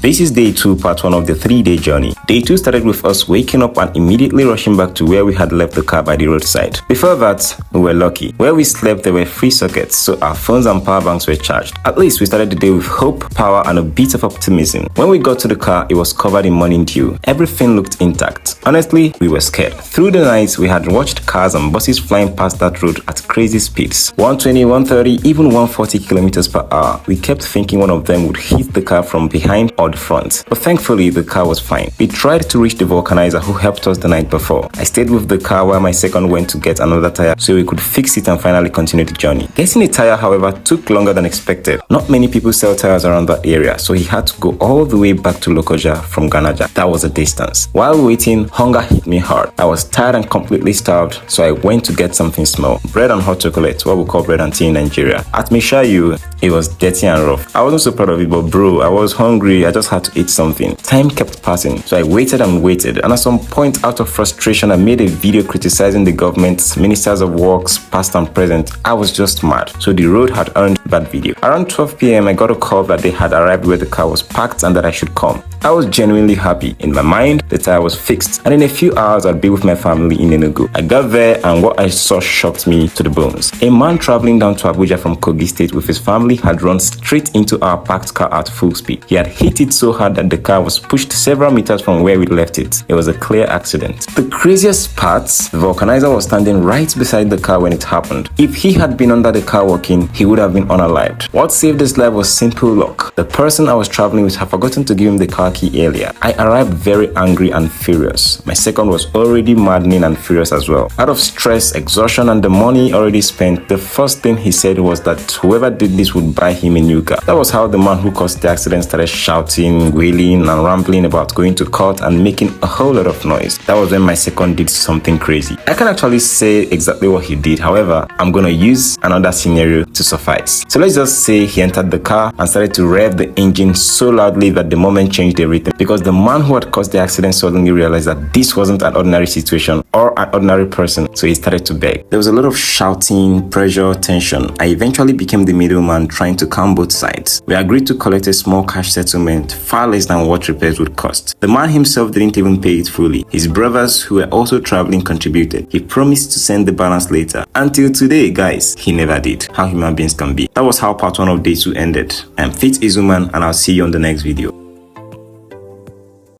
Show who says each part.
Speaker 1: This is day 2, part 1 of the 3-day journey. Day 2 started with us waking up and immediately rushing back to where we had left the car by the roadside. Before that, we were lucky. Where we slept, there were free sockets, so our phones and power banks were charged. At least we started the day with hope, power, and a bit of optimism. When we got to the car, it was covered in morning dew. Everything looked intact. Honestly, we were scared. Through the night, we had watched cars and buses flying past that road at crazy speeds. 120, 130, even 140 kilometers per hour. We kept thinking one of them would hit the car from behind or the front. But thankfully, the car was fine. We tried to reach the vulcanizer who helped us the night before. I stayed with the car while my second went to get another tire so we could fix it and finally continue the journey. Getting a tire, however, took longer than expected. Not many people sell tires around that area, so he had to go all the way back to Lokoja from Ganaja. That was a distance. While waiting, hunger hit me hard. I was tired and completely starved, so I went to get something small. Bread and hot chocolate, what we call bread and tea in Nigeria. At Mishayu, it was dirty and rough. I wasn't so proud of it, but bro, I was hungry. I just had to eat something. Time kept passing, so I waited and waited, and at some point, out of frustration, I made a video criticizing the government, ministers of works, past and present. I was just mad, so the road had earned that video. Around 12 p.m, I got a call that they had arrived where the car was parked and that I should come. I was genuinely happy. In my mind, the tire was fixed, and in a few hours, I'd be with my family in Enugu. I got there, and what I saw shocked me to the bones. A man traveling down to Abuja from Kogi State with his family had run straight into our parked car at full speed. He had hit it so hard that the car was pushed several meters from where we left it. It was a clear accident. The craziest part, the vulcanizer was standing right beside the car when it happened. If he had been under the car walking, he would have been unalived. What saved his life was simple luck. The person I was traveling with had forgotten to give him the car key earlier. I arrived very angry and furious. My second was already maddening and furious as well. Out of stress, exhaustion, and the money already spent, the first thing he said was that whoever did this would buy him a new car. That was how the man who caused the accident started shouting, wailing, and rambling about going to court and making a whole lot of noise. That was when my second did something crazy. I can't actually say exactly what he did, however, I'm gonna use another scenario to suffice. So let's just say he entered the car and started to rev the engine so loudly that the moment changed everything, because the man who had caused the accident suddenly realized that this wasn't an ordinary situation or an ordinary person, so he started to beg. There was a lot of shouting, pressure, tension. I eventually became the middleman trying to calm both sides. We agreed to collect a small cash settlement, far less than what repairs would cost. The man himself didn't even pay it fully. His brothers, who were also traveling, contributed. He promised to send the balance later. Until today, guys, he never did. How human beings can be. That was how part 1 of day 2 ended. I'm Fit Izuman, and I'll see you on the next video.